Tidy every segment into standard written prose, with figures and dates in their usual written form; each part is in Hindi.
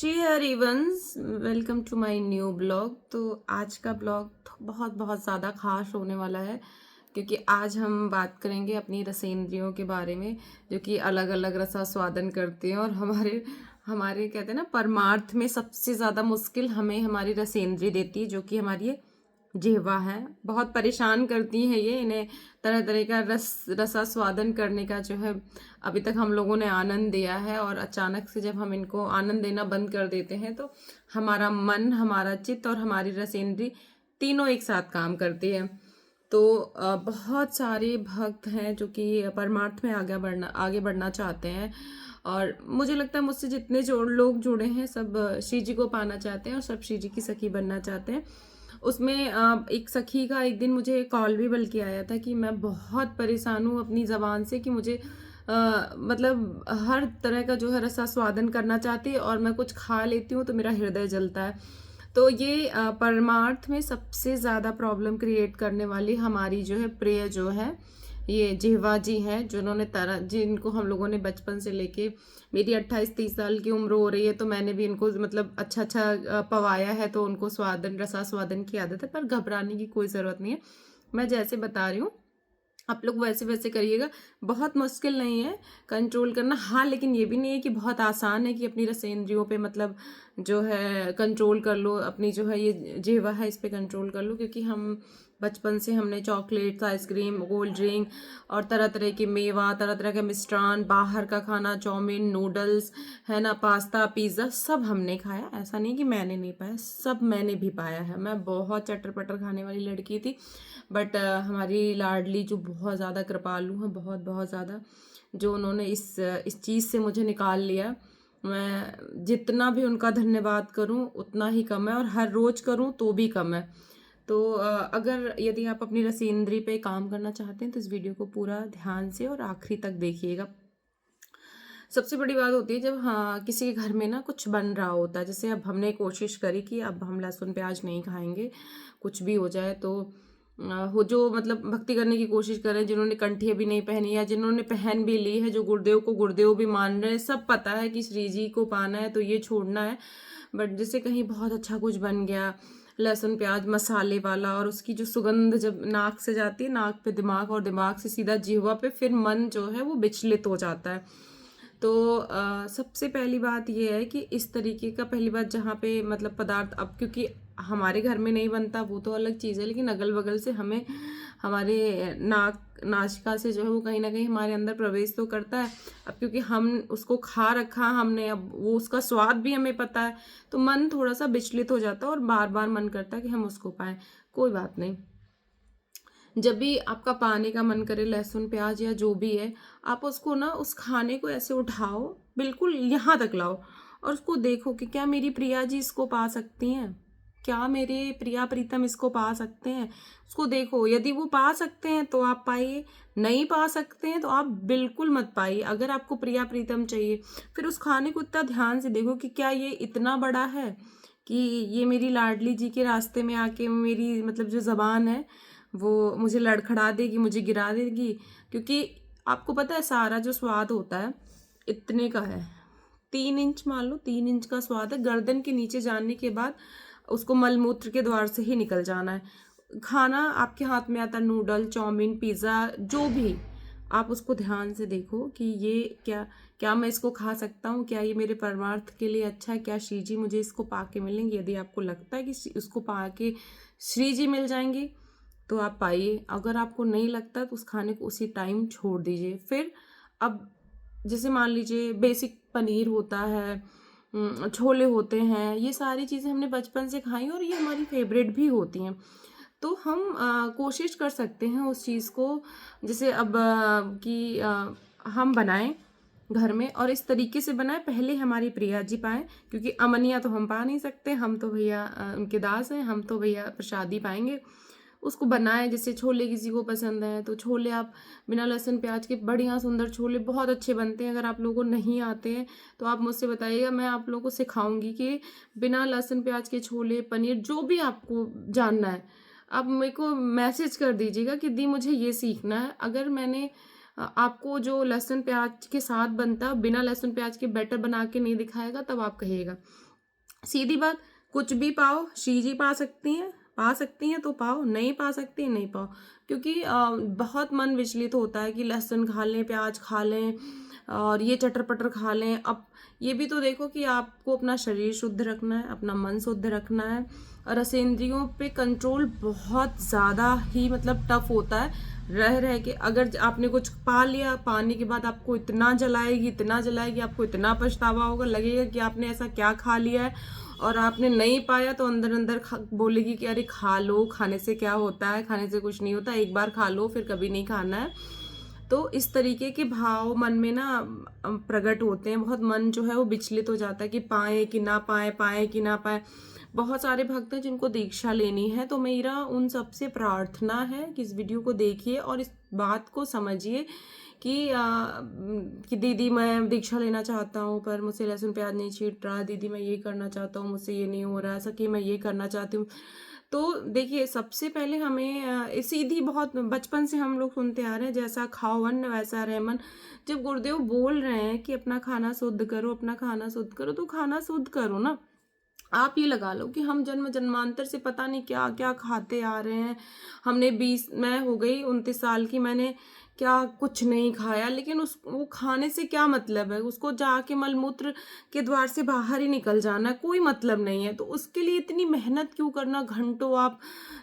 Share Evans welcome to my new blog. तो आज का ब्लॉग बहुत बहुत ज़्यादा खास होने वाला है क्योंकि आज हम बात करेंगे अपनी रसेंद्रियों के बारे में जो कि अलग अलग रसास्वादन करती हैं। और हमारे हमारे कहते हैं ना, परमार्थ में सबसे ज़्यादा मुश्किल हमें हमारी रसेंद्री देती है, जो कि हमारी ये जिह्वा है। बहुत परेशान करती हैं ये, इन्हें तरह तरह का रसास्वादन करने का जो है अभी तक हम लोगों ने आनंद दिया है। और अचानक से जब हम इनको आनंद देना बंद कर देते हैं तो हमारा मन, हमारा चित्त और हमारी रसेंद्री तीनों एक साथ काम करती है। तो बहुत सारे भक्त हैं जो कि परमार्थ में आगे बढ़ना चाहते हैं। और मुझे लगता है मुझसे जितने जो लोग जुड़े हैं सब श्री जी को पाना चाहते हैं और सब श्री जी की सखी बनना चाहते हैं। उसमें एक सखी का एक दिन मुझे कॉल भी बल्कि आया था कि मैं बहुत परेशान हूँ अपनी ज़बान से, कि मुझे मतलब हर तरह का जो है रसास्वादन करना चाहती है और मैं कुछ खा लेती हूँ तो मेरा हृदय जलता है। तो ये परमार्थ में सबसे ज़्यादा प्रॉब्लम क्रिएट करने वाली हमारी जो है प्रिय जो है ये जिह्वा जी हैं, जिन्होंने तरह जिनको हम लोगों ने बचपन से लेके, मेरी 28-30 साल की उम्र हो रही है तो मैंने भी इनको मतलब अच्छा अच्छा पवाया है, तो उनको रसास्वादन की आदत है। पर घबराने की कोई ज़रूरत नहीं है, मैं जैसे बता रही हूँ आप लोग वैसे वैसे करिएगा। बहुत मुश्किल नहीं है कंट्रोल करना, हाँ, लेकिन ये भी नहीं है कि बहुत आसान है कि अपनी रसेंद्रियों पे मतलब जो है कंट्रोल कर लो, अपनी जो है ये जिह्वा है इस पे कंट्रोल कर लो। क्योंकि हम बचपन से हमने चॉकलेट्स, आइसक्रीम, कोल्ड ड्रिंक और तरह तरह के मेवा, तरह तरह के मिष्ठान, बाहर का खाना, चाउमीन, नूडल्स, है ना, पास्ता, पिज़्ज़ा, सब हमने खाया। ऐसा नहीं कि मैंने नहीं पाया, सब मैंने भी पाया है। मैं बहुत चटर पटर खाने वाली लड़की थी। बट हमारी लाडली जो बहुत ज़्यादा कृपालु हैं, बहुत बहुत ज़्यादा, जो उन्होंने इस चीज़ से मुझे निकाल लिया। मैं जितना भी उनका धन्यवाद करूं उतना ही कम है, और हर रोज़ करूं तो भी कम है। तो अगर यदि आप अपनी रसेंद्री पे काम करना चाहते हैं तो इस वीडियो को पूरा ध्यान से और आखिरी तक देखिएगा। सबसे बड़ी बात होती है जब हाँ किसी के घर में ना कुछ बन रहा होता है, जैसे अब हमने कोशिश करी कि अब हम लहसुन प्याज नहीं खाएंगे, कुछ भी हो जाए तो हो जो मतलब भक्ति करने की कोशिश कर रहे हैं, जिन्होंने कंठिया भी नहीं पहनी या जिन्होंने पहन भी ली है, जो गुरुदेव को गुरुदेव भी मान रहे हैं, सब पता है कि श्री जी को पाना है तो ये छोड़ना है। बट जैसे कहीं बहुत अच्छा कुछ बन गया, लहसुन प्याज मसाले वाला, और उसकी जो सुगंध जब नाक से जाती है, नाक पे दिमाग और दिमाग से सीधा जिह्वा पे, फिर मन जो है वो विचलित हो जाता है। तो सबसे पहली बात ये है कि इस तरीके का, पहली बात जहाँ पे मतलब पदार्थ, अब क्योंकि हमारे घर में नहीं बनता वो तो अलग चीज़ है, लेकिन अगल बगल से हमें हमारे नासिका से जो है वो कहीं ना कहीं हमारे अंदर प्रवेश तो करता है। अब क्योंकि हम उसको खा रखा हमने, अब वो उसका स्वाद भी हमें पता है, तो मन थोड़ा सा विचलित हो जाता है और बार बार मन करता है कि हम उसको पाएं। कोई बात नहीं, जब भी आपका पाने का मन करे लहसुन प्याज या जो भी है, आप उसको ना उस खाने को ऐसे उठाओ, बिल्कुल यहाँ तक लाओ और उसको देखो कि क्या मेरी प्रिया जी इसको पा सकती हैं, क्या मेरे प्रिया प्रीतम इसको पा सकते हैं। उसको देखो, यदि वो पा सकते हैं तो आप पाइए, नहीं पा सकते हैं तो आप बिल्कुल मत पाइए। अगर आपको प्रिया प्रीतम चाहिए, फिर उस खाने को इतना ध्यान से देखो कि क्या ये इतना बड़ा है कि ये मेरी लाडली जी के रास्ते में आके मेरी मतलब जो जबान है वो मुझे लड़खड़ा देगी, मुझे गिरा देगी। क्योंकि आपको पता है सारा जो स्वाद होता है इतने का है, 3 इंच, मान लो 3 इंच का स्वाद है। गर्दन के नीचे जाने के बाद उसको मलमूत्र के द्वार से ही निकल जाना है। खाना आपके हाथ में आता है, नूडल, चाउमीन, पिज़्ज़ा, जो भी, आप उसको ध्यान से देखो कि ये क्या क्या मैं इसको खा सकता हूँ, क्या ये मेरे परमार्थ के लिए अच्छा है, क्या श्री जी मुझे इसको पा के मिलेंगे। यदि आपको लगता है कि उसको पा के श्री जी मिल जाएंगे तो आप पाइए, अगर आपको नहीं लगता तो उस खाने को उसी टाइम छोड़ दीजिए। फिर अब जैसे मान लीजिए बेसिक पनीर होता है, छोले होते हैं, ये सारी चीज़ें हमने बचपन से खाई और ये हमारी फेवरेट भी होती हैं। तो हम कोशिश कर सकते हैं उस चीज़ को, जैसे अब कि हम बनाएं घर में और इस तरीके से बनाएं, पहले हमारी प्रिया जी पाएं। क्योंकि अमनिया तो हम पा नहीं सकते, हम तो भैया उनके दास हैं, हम तो भैया प्रसादी पाएंगे। उसको बनाएं, जैसे छोले किसी को पसंद है तो छोले आप बिना लहसुन प्याज के, बढ़िया सुंदर छोले बहुत अच्छे बनते हैं। अगर आप लोगों को नहीं आते हैं तो आप मुझसे बताइएगा, मैं आप लोगों को सिखाऊंगी कि बिना लहसुन प्याज के छोले, पनीर, जो भी आपको जानना है आप मेरे को मैसेज कर दीजिएगा कि दी मुझे ये सीखना है। अगर मैंने आपको जो लहसुन प्याज के साथ बनता है, बिना लहसुन प्याज के बैटर बना के नहीं दिखाएगा, तब आप कहिएगा। सीधी बात, कुछ भी पाओ, श्री जी पा सकती हैं तो पाओ, नहीं पा सकती नहीं पाओ। क्योंकि बहुत मन विचलित होता है कि लहसुन खा लें, प्याज खा लें और ये चटर पटर खा लें। अब ये भी तो देखो कि आपको अपना शरीर शुद्ध रखना है, अपना मन शुद्ध रखना है, और रसेंद्रियों पे कंट्रोल बहुत ज़्यादा ही मतलब टफ होता है। रह रह के अगर आपने कुछ पा लिया, पाने के बाद आपको इतना जलाएगी, आपको इतना पछतावा होगा, लगेगा कि आपने ऐसा क्या खा लिया है। और आपने नहीं पाया तो अंदर अंदर बोलेगी कि अरे खा लो, खाने से क्या होता है, खाने से कुछ नहीं होता, एक बार खा लो फिर कभी नहीं खाना है। तो इस तरीके के भाव मन में ना प्रकट होते हैं। बहुत मन जो है वो विचलित हो जाता है कि पाए कि ना पाए, पाए कि ना पाए। बहुत सारे भक्त हैं जिनको दीक्षा लेनी है, तो मेरा उन सबसे प्रार्थना है कि इस वीडियो को देखिए और इस बात को समझिए कि दीदी मैं दीक्षा लेना चाहता हूँ पर मुझसे लहसुन प्याज नहीं छीट रहा, दीदी मैं ये करना चाहता हूँ, मुझसे ये नहीं हो रहा है, सखी मैं ये करना चाहती हूँ। तो देखिए सबसे पहले हमें सीधी बहुत बचपन से हम लोग सुनते आ रहे हैं, जैसा खाओ अन्न वैसा रहे मन। जब गुरुदेव बोल रहे हैं कि अपना खाना शुद्ध करो, अपना खाना शुद्ध करो, तो खाना शुद्ध करो ना। आप ये लगा लो कि हम जन्म जन्मांतर से पता नहीं क्या क्या खाते आ रहे हैं। मैं हो गई 29 साल की, मैंने क्या कुछ नहीं खाया, लेकिन उस वो खाने से क्या मतलब है? उसको जाके मलमूत्र के द्वार से बाहर ही निकल जाना, कोई मतलब नहीं है। तो उसके लिए इतनी मेहनत क्यों करना? घंटों आप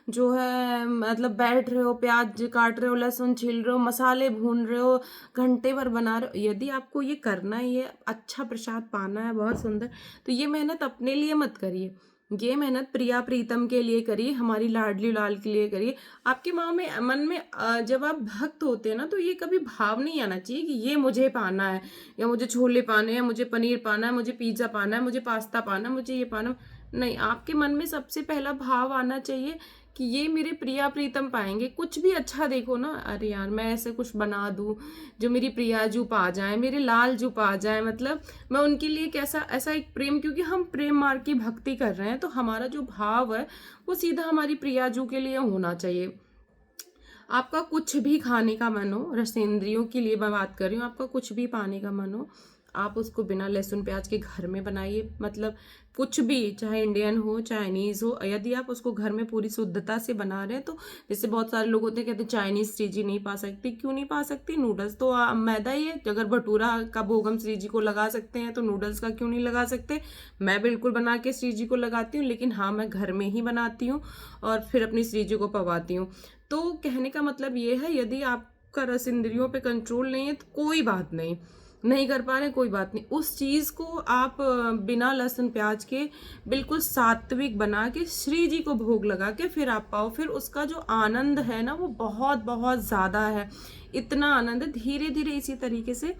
जो है मतलब बैठ रहे हो, प्याज काट रहे हो, लहसुन छील रहे हो, मसाले भून रहे हो, घंटे भर बना रहे हो। यदि आपको ये करना ही है, अच्छा प्रसाद पाना है बहुत सुंदर, तो ये मेहनत अपने लिए मत करिए। ये मेहनत प्रिया प्रीतम के लिए करिए, हमारी लाडली लाल के लिए करिए। आपके मन में जब आप भक्त होते हैं ना, तो ये कभी भाव नहीं आना चाहिए कि ये मुझे पाना है, या मुझे छोले पाने हैं, मुझे पनीर पाना है, मुझे पिज्ज़ा पाना है, मुझे पास्ता पाना है, मुझे ये पाना। नहीं, आपके मन में सबसे पहला भाव आना चाहिए कि ये मेरे प्रिया प्रीतम पाएंगे। कुछ भी अच्छा देखो ना, अरे यार मैं ऐसे कुछ बना दूं जो मेरी प्रियाजू पा जाए, मेरे लालजू पा जाए, मतलब मैं उनके लिए कैसा ऐसा एक प्रेम, क्योंकि हम प्रेम मार्ग की भक्ति कर रहे हैं, तो हमारा जो भाव है वो सीधा हमारी प्रियाजू के लिए होना चाहिए। आपका कुछ भी खाने का मन हो, रसेंद्रियों के लिए मैं बात कर रही हूँ, आपका कुछ भी पाने का मन हो, आप उसको बिना लहसुन प्याज के घर में बनाइए। मतलब कुछ भी, चाहे इंडियन हो चाइनीज़ हो, यदि आप उसको घर में पूरी शुद्धता से बना रहे हैं तो। जैसे बहुत सारे लोग होते हैं कहते हैं चाइनीज़ श्रीजी नहीं पा सकती, क्यों नहीं पा सकती? नूडल्स तो मैदा ही है। अगर भटूरा का भोग हम श्रीजी को लगा सकते हैं तो नूडल्स का क्यों नहीं लगा सकते? मैं बिल्कुल बना के श्रीजी को लगाती हूँ, लेकिन हाँ मैं घर में ही बनाती हूँ और फिर अपनी श्रीजी को पवाती हूँ। तो कहने का मतलब ये है, यदि आपका रस इंद्रियों पे कंट्रोल नहीं है तो कोई बात नहीं, नहीं कर पा रहे कोई बात नहीं, उस चीज़ को आप बिना लहसुन प्याज के बिल्कुल सात्विक बना के श्री जी को भोग लगा के फिर आप पाओ। फिर उसका जो आनंद है ना वो बहुत बहुत ज़्यादा है। इतना आनंद है। धीरे धीरे इसी तरीके से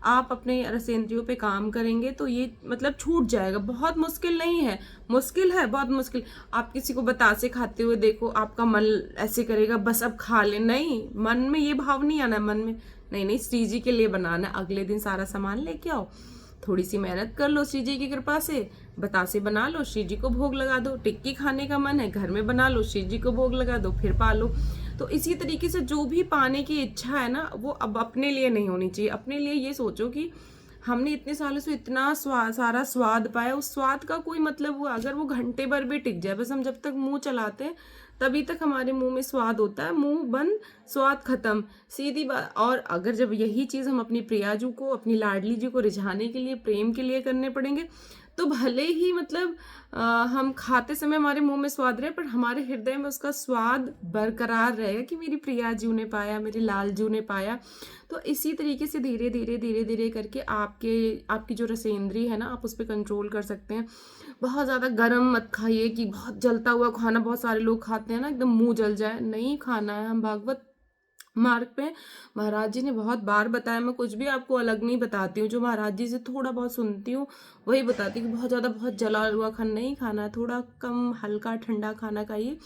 आप अपने रसेंद्रियों पे काम करेंगे तो ये मतलब छूट जाएगा। बहुत मुश्किल नहीं है, मुश्किल है बहुत मुश्किल। आप किसी को बतासे खाते हुए देखो, आपका मन ऐसे करेगा बस अब खा ले, नहीं, मन में ये भाव नहीं आना, मन में नहीं नहीं श्री जी के लिए बनाना। अगले दिन सारा सामान लेके आओ, थोड़ी सी मेहनत कर लो श्री जी की कृपा से, बतासे बना लो, श्री जी को भोग लगा दो। टिक्की खाने का मन है, घर में बना लो, श्री जी को भोग लगा दो, फिर पा लो। तो इसी तरीके से जो भी पाने की इच्छा है ना, वो अब अपने लिए नहीं होनी चाहिए। अपने लिए ये सोचो कि हमने इतने सालों से इतना सारा स्वाद पाया, उस स्वाद का कोई मतलब हुआ अगर वो घंटे भर भी टिक जाए, बस हम जब तक मुंह चलाते हैं तभी तक हमारे मुंह में स्वाद होता है, मुंह बंद स्वाद खत्म, सीधी बात। और अगर जब यही चीज़ हम अपनी प्रियाजू को, अपनी लाडली जी को रिझाने के लिए, प्रेम के लिए करने पड़ेंगे, तो भले ही मतलब हम खाते समय हमारे मुंह में स्वाद रहे, पर हमारे हृदय में उसका स्वाद बरकरार रहेगा कि मेरी प्रियाजू ने पाया, मेरी लालजू ने पाया। तो इसी तरीके से धीरे धीरे धीरे धीरे करके आपकी जो रसेंद्री है ना, आप उस पर कंट्रोल कर सकते हैं। बहुत ज़्यादा गर्म मत खाइए कि बहुत जलता हुआ खाना, बहुत सारे लोग खाते हैं ना एकदम मुंह जल जाए, नहीं खाना है। हम भागवत मार्ग पे महाराज जी ने बहुत बार बताया, मैं कुछ भी आपको अलग नहीं बताती हूँ, जो महाराज जी से थोड़ा बहुत सुनती हूँ वही बताती हूँ कि बहुत ज़्यादा बहुत जला हुआ खाना नहीं खाना है, थोड़ा कम हल्का ठंडा खाना खाइए।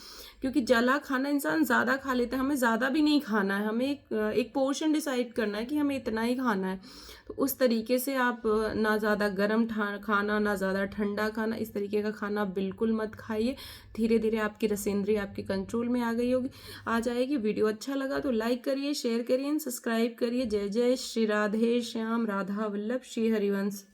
क्योंकि जला खाना इंसान ज़्यादा खा लेता है, हमें ज़्यादा भी नहीं खाना है, हमें एक पोर्शन डिसाइड करना है कि हमें इतना ही खाना है। तो उस तरीके से आप ना ज़्यादा गर्म खाना, ना ज़्यादा ठंडा खाना, इस तरीके का खाना बिल्कुल मत खाइए। धीरे धीरे आपकी रसेंद्री आपके कंट्रोल में आ गई होगी, आ जाएगी। वीडियो अच्छा लगा तो लाइक करिए, शेयर करिए, सब्सक्राइब करिए। जय जय श्री राधे श्याम, राधा वल्लभ, श्री हरिवंश।